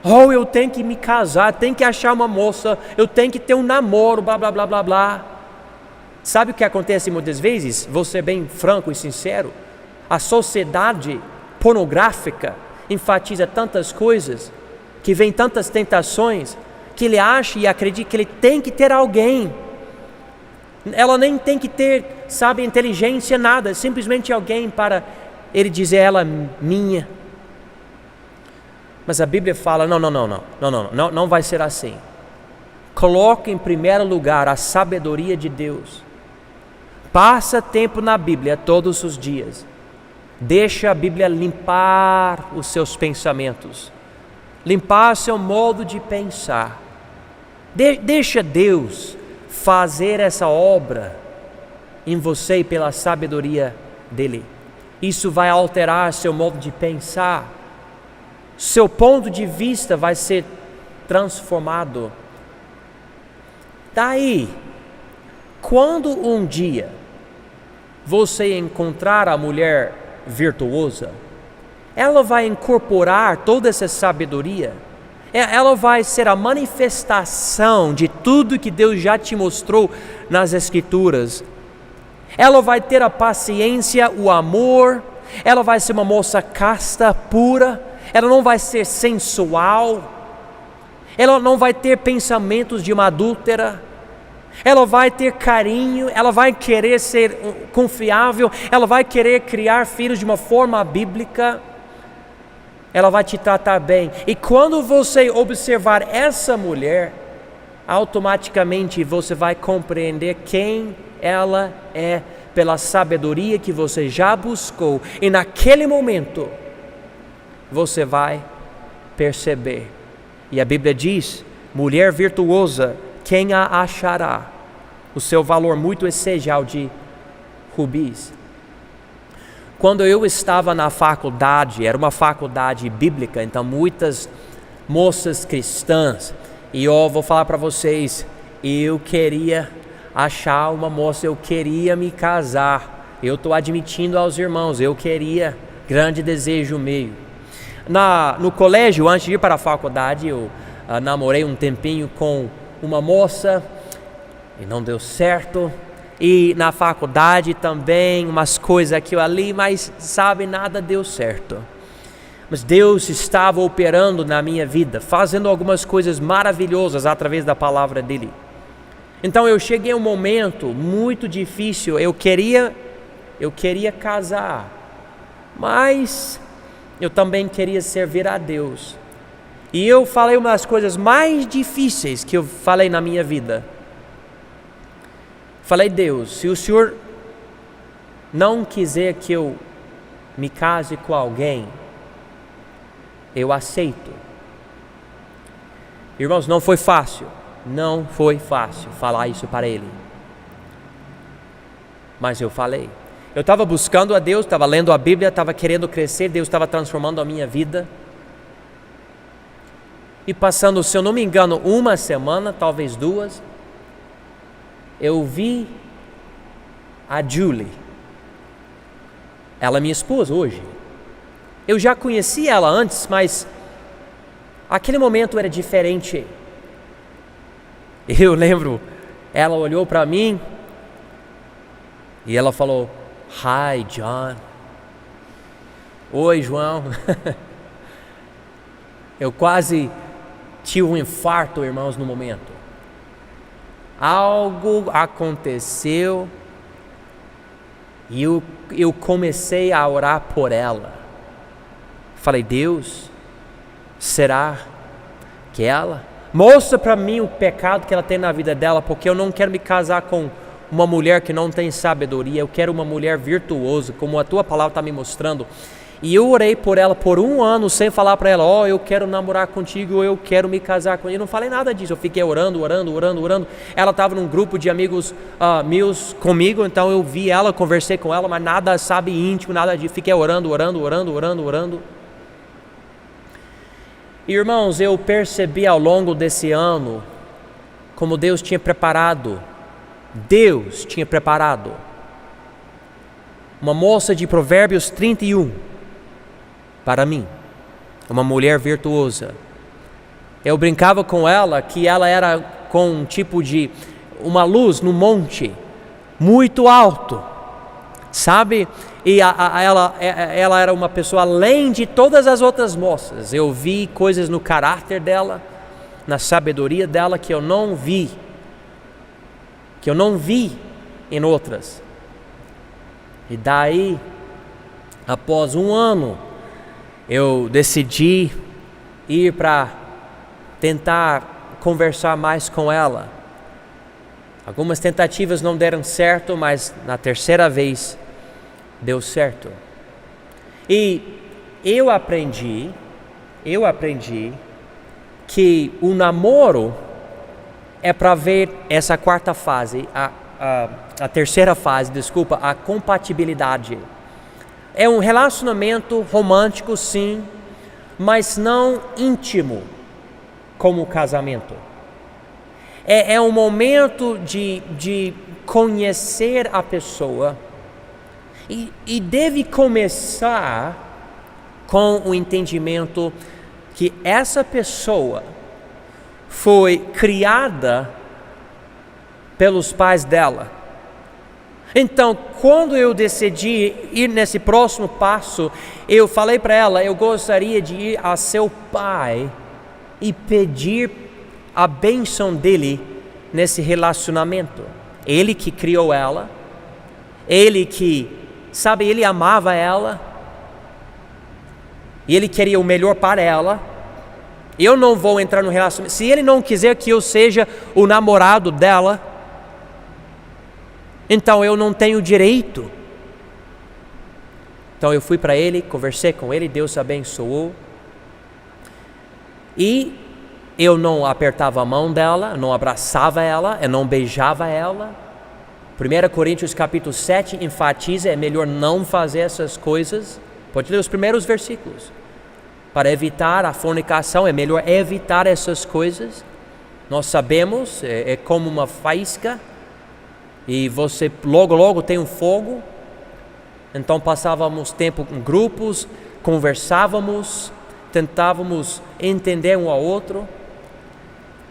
Eu tenho que me casar, tenho que achar uma moça, eu tenho que ter um namoro, blá blá blá blá blá. Sabe o que acontece muitas vezes? Vou ser bem franco e sincero. A sociedade pornográfica enfatiza tantas coisas, que vem tantas tentações, que ele acha e acredita que ele tem que ter alguém. Ela nem tem que ter sabe, inteligência, nada. Simplesmente alguém para ele dizer ela minha. Mas a Bíblia fala, não vai ser assim. Coloque em primeiro lugar a sabedoria de Deus. Passa tempo na Bíblia todos os dias. Deixa a Bíblia limpar os seus pensamentos, limpar seu modo de pensar. Deixa Deus fazer essa obra em você pela sabedoria dele. Isso vai alterar seu modo de pensar. Seu ponto de vista vai ser transformado. Daí, quando um dia você encontrar a mulher virtuosa, ela vai incorporar toda essa sabedoria. Ela vai ser a manifestação de tudo que Deus já te mostrou nas Escrituras. Ela vai ter a paciência, o amor. Ela vai ser uma moça casta, pura. Ela não vai ser sensual. Ela não vai ter pensamentos de uma adúltera. Ela vai ter carinho, ela vai querer ser confiável, ela vai querer criar filhos de uma forma bíblica, ela vai te tratar bem. E quando você observar essa mulher, automaticamente você vai compreender quem ela é pela sabedoria que você já buscou. E naquele momento, você vai perceber. E a Bíblia diz, mulher virtuosa, quem a achará? O seu valor muito essencial de rubis. Quando eu estava na faculdade, era uma faculdade bíblica, então muitas moças cristãs, e eu vou falar para vocês, eu queria achar uma moça, eu queria me casar, eu estou admitindo aos irmãos, eu queria, grande desejo meu. No colégio, antes de ir para a faculdade, eu namorei um tempinho com uma moça e não deu certo, e na faculdade também umas coisas aqui ou ali, mas sabe, nada deu certo. Mas Deus estava operando na minha vida, fazendo algumas coisas maravilhosas através da palavra dele. Então eu cheguei a um momento muito difícil, eu queria casar, mas eu também queria servir a Deus. E eu falei uma das coisas mais difíceis que eu falei na minha vida. Falei, Deus, se o Senhor não quiser que eu me case com alguém, eu aceito. Irmãos, não foi fácil falar isso para ele. Mas eu falei. Eu estava buscando a Deus, estava lendo a Bíblia, estava querendo crescer, Deus estava transformando a minha vida. E passando, se eu não me engano, uma semana, talvez duas, eu vi a Julie. Ela é minha esposa hoje. Eu já conheci ela antes, mas aquele momento era diferente. Eu lembro, ela olhou para mim e ela falou, Hi, John. Oi, João. Eu quase tive um infarto, irmãos, no momento. Algo aconteceu e eu comecei a orar por ela. Falei, Deus, será que ela? Mostra para mim o pecado que ela tem na vida dela, porque eu não quero me casar com uma mulher que não tem sabedoria, eu quero uma mulher virtuosa, como a tua palavra está me mostrando. E eu orei por ela por 1 ano, sem falar para ela, eu quero namorar contigo, eu quero me casar contigo. Eu não falei nada disso, eu fiquei orando. Ela estava num grupo de amigos meus comigo, então eu vi ela, conversei com ela, mas nada, sabe, íntimo, nada disso. Fiquei orando. Irmãos, eu percebi ao longo desse ano, como Deus tinha preparado uma moça de Provérbios 31, para mim, uma mulher virtuosa. Eu brincava com ela que ela era com um tipo de uma luz no monte, muito alto, sabe? E ela era uma pessoa além de todas as outras moças. Eu vi coisas no caráter dela, na sabedoria dela que eu não vi em outras. E daí, após um ano, eu decidi ir para tentar conversar mais com ela. Algumas tentativas não deram certo, mas na terceira vez deu certo. E eu aprendi que o namoro é para ver essa quarta fase, a terceira fase, desculpa, a compatibilidade. É um relacionamento romântico, sim, mas não íntimo como o casamento. É um momento de conhecer a pessoa e deve começar com o entendimento que essa pessoa foi criada pelos pais dela. Então, quando eu decidi ir nesse próximo passo, eu falei para ela, eu gostaria de ir a seu pai e pedir a bênção dele nesse relacionamento. Ele que criou ela, ele que, ele amava ela, e ele queria o melhor para ela. Eu não vou entrar no relacionamento. Se ele não quiser que eu seja o namorado dela, então eu não tenho direito. Então eu fui para ele, conversei com ele, Deus abençoou. E eu não apertava a mão dela, não abraçava ela, eu não beijava ela. 1 Coríntios capítulo 7 enfatiza, é melhor não fazer essas coisas. Pode ler os primeiros versículos. Para evitar a fornicação, é melhor evitar essas coisas. Nós sabemos, é como uma faísca, e você logo tem um fogo. Então passávamos tempo em grupos, conversávamos, tentávamos entender um ao outro.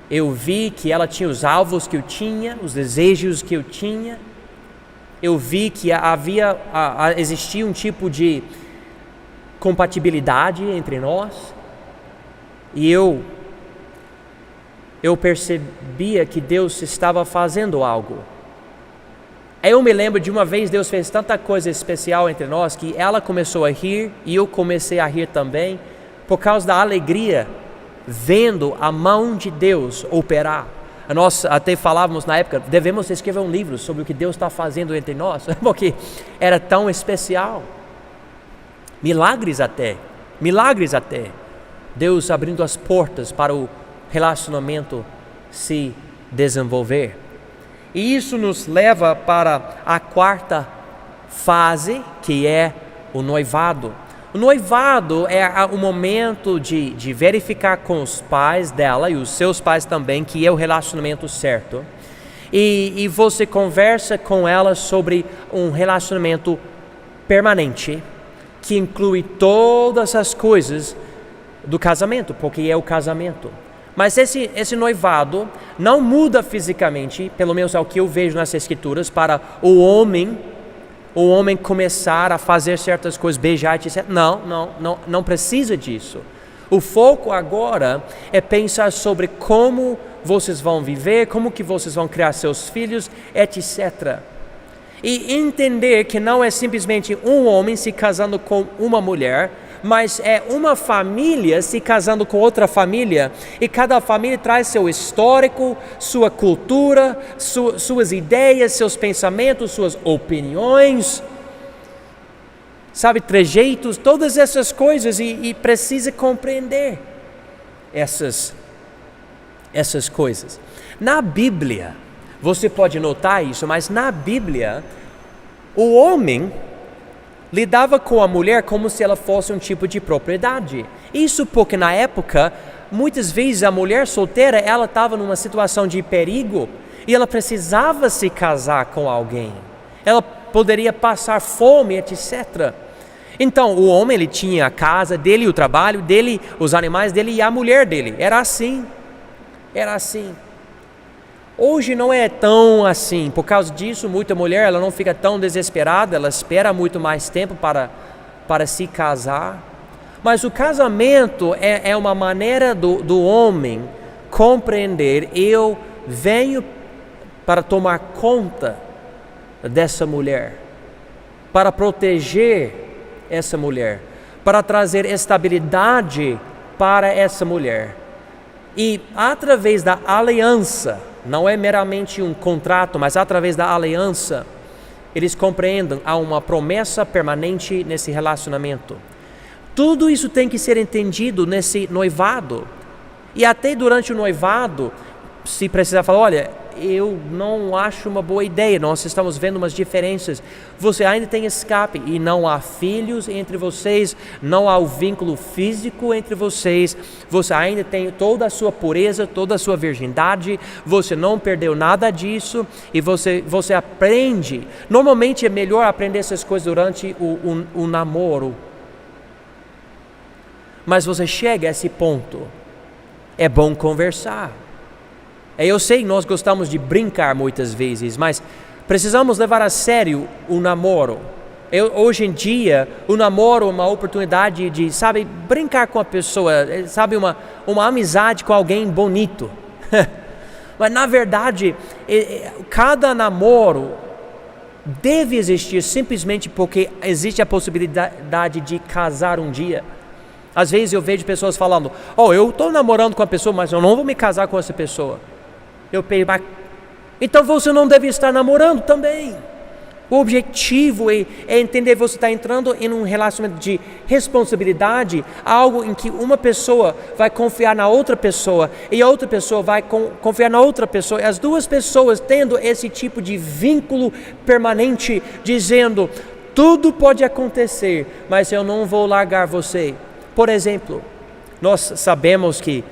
Eu vi que ela tinha os alvos que eu tinha, os desejos que eu tinha. Eu vi que existia um tipo de compatibilidade entre nós, e eu percebia que Deus estava fazendo algo. Aí eu me lembro de uma vez Deus fez tanta coisa especial entre nós que ela começou a rir e eu comecei a rir também, por causa da alegria vendo a mão de Deus operar. Nós até falávamos na época, devemos escrever um livro sobre o que Deus está fazendo entre nós, porque era tão especial. Milagres até. Deus abrindo as portas para o relacionamento se desenvolver. E isso nos leva para a quarta fase, que é o noivado. O noivado é o momento de verificar com os pais dela e os seus pais também que é o relacionamento certo. E você conversa com ela sobre um relacionamento permanente, que inclui todas as coisas do casamento, porque é o casamento. Mas esse noivado não muda fisicamente, pelo menos é o que eu vejo nas escrituras, para o homem começar a fazer certas coisas, beijar, etc. Não precisa disso. O foco agora é pensar sobre como vocês vão viver, como que vocês vão criar seus filhos, etc. E entender que não é simplesmente um homem se casando com uma mulher, mas é uma família se casando com outra família, e cada família traz seu histórico, sua cultura, suas ideias, seus pensamentos, suas opiniões, trejeitos, todas essas coisas, e precisa compreender essas coisas. Na Bíblia, você pode notar isso, mas na Bíblia, o homem lidava com a mulher como se ela fosse um tipo de propriedade. Isso porque na época, muitas vezes a mulher solteira, ela estava numa situação de perigo e ela precisava se casar com alguém. Ela poderia passar fome, etc. Então o homem, ele tinha a casa dele, o trabalho dele, os animais dele e a mulher dele. Era assim. Hoje não é tão assim. Por causa disso, muita mulher, ela não fica tão desesperada, ela espera muito mais tempo para se casar. Mas o casamento é uma maneira do homem compreender: eu venho para tomar conta dessa mulher, para proteger essa mulher, para trazer estabilidade para essa mulher. E através da aliança, não é meramente um contrato, mas através da aliança, eles compreendem há uma promessa permanente nesse relacionamento. Tudo isso tem que ser entendido nesse noivado. E até durante o noivado, se precisar falar, olha, eu não acho uma boa ideia, nós estamos vendo umas diferenças, você ainda tem escape e não há filhos entre vocês, não há o vínculo físico entre vocês, você ainda tem toda a sua pureza, toda a sua virgindade, você não perdeu nada disso e você aprende. Normalmente é melhor aprender essas coisas durante o namoro, mas você chega a esse ponto, é bom conversar. Eu sei, nós gostamos de brincar muitas vezes, mas precisamos levar a sério o namoro. Hoje em dia, o namoro é uma oportunidade de, brincar com a pessoa, uma amizade com alguém bonito. Mas na verdade, cada namoro deve existir simplesmente porque existe a possibilidade de casar um dia. Às vezes eu vejo pessoas falando, eu estou namorando com a pessoa, mas eu não vou me casar com essa pessoa. Eu penso, então você não deve estar namorando também. O objetivo é entender que você está entrando em um relacionamento de responsabilidade, algo em que uma pessoa vai confiar na outra pessoa e a outra pessoa vai confiar na outra pessoa. E as duas pessoas tendo esse tipo de vínculo permanente, dizendo, tudo pode acontecer, mas eu não vou largar você. Por exemplo, nós sabemos que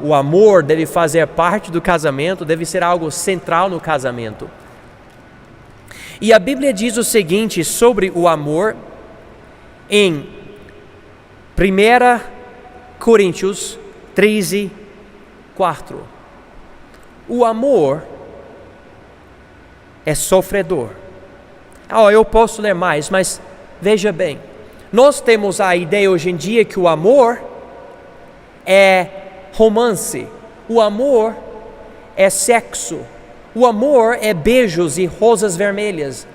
o amor deve fazer parte do casamento, deve ser algo central no casamento. E a Bíblia diz o seguinte sobre o amor em 1 Coríntios 13, 4. O amor é sofredor. Eu posso ler mais, mas veja bem. Nós temos a ideia hoje em dia que o amor é romance, o amor é sexo, o amor é beijos e rosas vermelhas,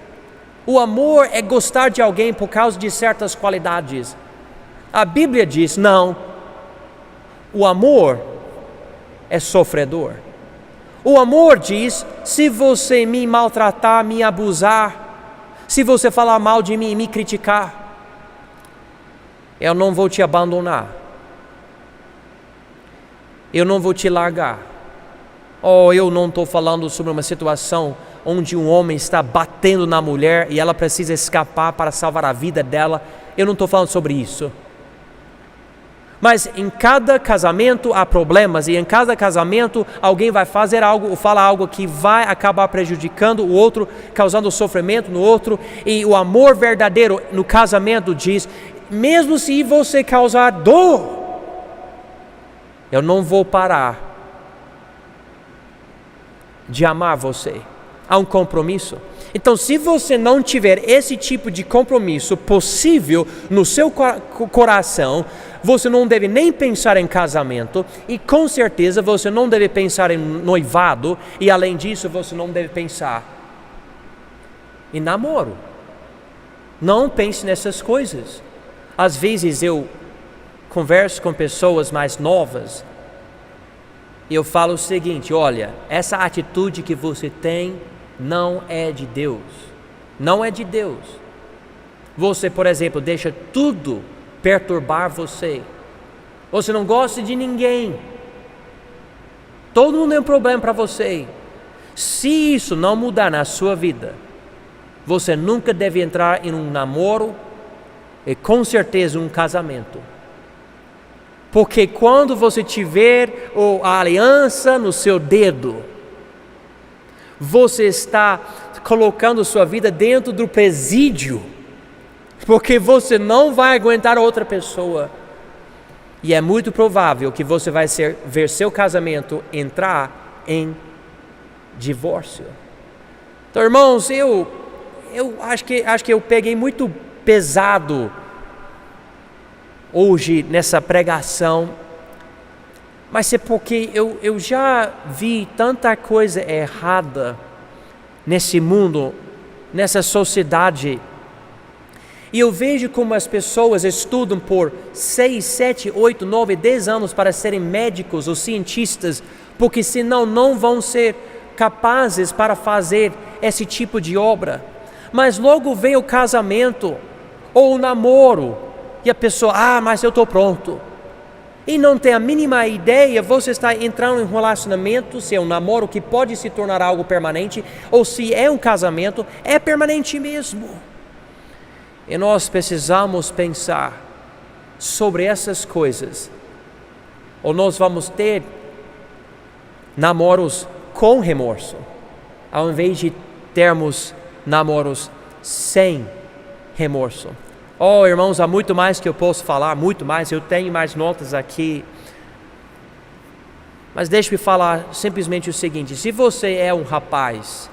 o amor é gostar de alguém por causa de certas qualidades. A Bíblia diz, não, o amor é sofredor. O amor diz, se você me maltratar, me abusar, se você falar mal de mim e me criticar, eu não vou te abandonar. Eu não vou te largar. Eu não estou falando sobre uma situação onde um homem está batendo na mulher e ela precisa escapar para salvar a vida dela. Eu não estou falando sobre isso. Mas em cada casamento há problemas e em cada casamento alguém vai fazer algo ou falar algo que vai acabar prejudicando o outro, causando sofrimento no outro. E o amor verdadeiro no casamento diz, mesmo se você causar dor, eu não vou parar de amar você. Há um compromisso. Então, se você não tiver esse tipo de compromisso possível no seu coração, você não deve nem pensar em casamento e com certeza você não deve pensar em noivado e além disso você não deve pensar em namoro. Não pense nessas coisas. Às vezes eu converso com pessoas mais novas e eu falo o seguinte, olha, essa atitude que você tem não é de Deus, não é de Deus. Você, por exemplo, deixa tudo perturbar você, você não gosta de ninguém, todo mundo é um problema para você. Se isso não mudar na sua vida, você nunca deve entrar em um namoro e com certeza um casamento. Porque quando você tiver a aliança no seu dedo, você está colocando sua vida dentro do presídio, porque você não vai aguentar outra pessoa. E é muito provável que você vai ver seu casamento entrar em divórcio. Então, irmãos, eu acho que eu peguei muito pesado hoje nessa pregação, mas é porque eu já vi tanta coisa errada nesse mundo, nessa sociedade, E eu vejo como as pessoas estudam por 6, 7, 8, 9, 10 anos para serem médicos ou cientistas, porque senão não vão ser capazes para fazer esse tipo de obra. Mas logo vem o casamento ou o namoro e a pessoa, mas eu estou pronto. E não tem a mínima ideia, você está entrando em um relacionamento, se é um namoro que pode se tornar algo permanente, ou se é um casamento, é permanente mesmo. E nós precisamos pensar sobre essas coisas. Ou nós vamos ter namoros com remorso, ao invés de termos namoros sem remorso. Oh, irmãos, há muito mais que eu posso falar, muito mais, eu tenho mais notas aqui. Mas deixe-me falar simplesmente o seguinte: se você é um rapaz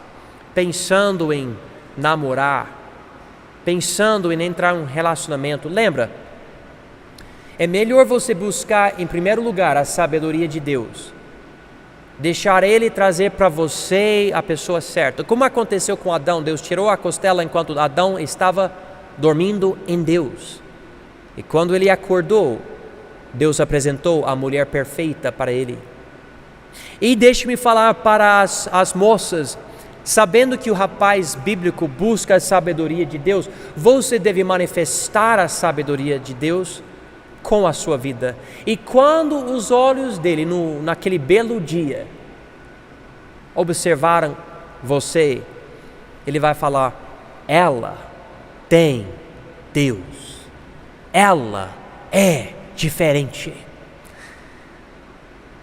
pensando em namorar, pensando em entrar em um relacionamento, lembra, é melhor você buscar em primeiro lugar a sabedoria de Deus, deixar Ele trazer para você a pessoa certa. Como aconteceu com Adão, Deus tirou a costela enquanto Adão estava dormindo em Deus. E quando ele acordou, Deus apresentou a mulher perfeita para ele. E deixe-me falar para as moças, sabendo que o rapaz bíblico busca a sabedoria de Deus, você deve manifestar a sabedoria de Deus com a sua vida. E quando os olhos dele, naquele belo dia, observaram você, ele vai falar: ela tem Deus, ela é diferente.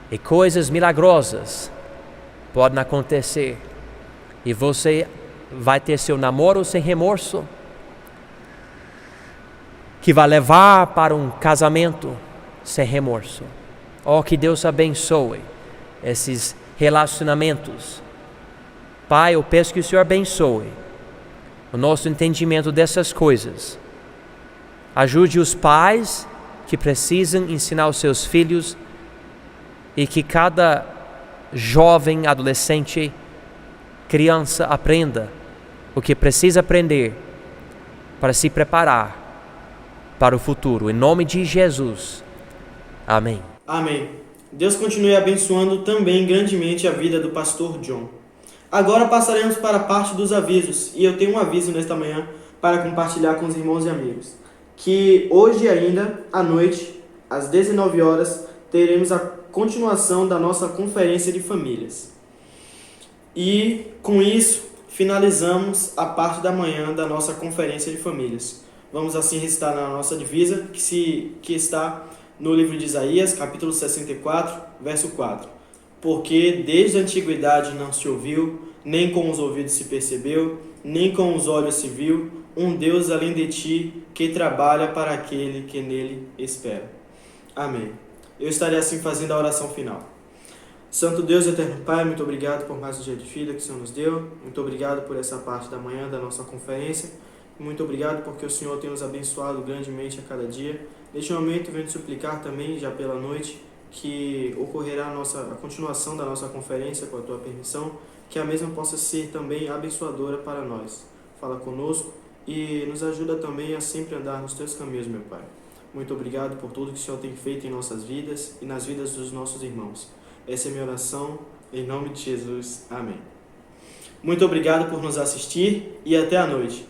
E coisas milagrosas podem acontecer, e você vai ter seu namoro sem remorso, que vai levar para um casamento sem remorso. Oh, que Deus abençoe esses relacionamentos. Pai, eu peço que o Senhor abençoe o nosso entendimento dessas coisas. Ajude os pais que precisam ensinar os seus filhos, e que cada jovem, adolescente, criança aprenda o que precisa aprender para se preparar para o futuro. Em nome de Jesus. Amém. Amém. Deus continue abençoando também grandemente a vida do pastor John. Agora passaremos para a parte dos avisos, e eu tenho um aviso nesta manhã para compartilhar com os irmãos e amigos, que hoje ainda, à noite, às 19 horas, teremos a continuação da nossa conferência de famílias. E com isso, finalizamos a parte da manhã da nossa conferência de famílias. Vamos assim recitar na nossa divisa, que está no livro de Isaías, capítulo 64, verso 4. Porque desde a antiguidade não se ouviu, nem com os ouvidos se percebeu, nem com os olhos se viu, um Deus além de ti, que trabalha para aquele que nele espera. Amém. Eu estarei assim fazendo a oração final. Santo Deus e eterno Pai, muito obrigado por mais um dia de vida que o Senhor nos deu. Muito obrigado por essa parte da manhã da nossa conferência. Muito obrigado porque o Senhor tem nos abençoado grandemente a cada dia. Neste momento, venho te suplicar também, já pela noite, que ocorrerá a continuação da nossa conferência, com a tua permissão, que a mesma possa ser também abençoadora para nós. Fala conosco e nos ajuda também a sempre andar nos teus caminhos, meu Pai. Muito obrigado por tudo que o Senhor tem feito em nossas vidas e nas vidas dos nossos irmãos. Essa é a minha oração, em nome de Jesus. Amém. Muito obrigado por nos assistir e até a noite.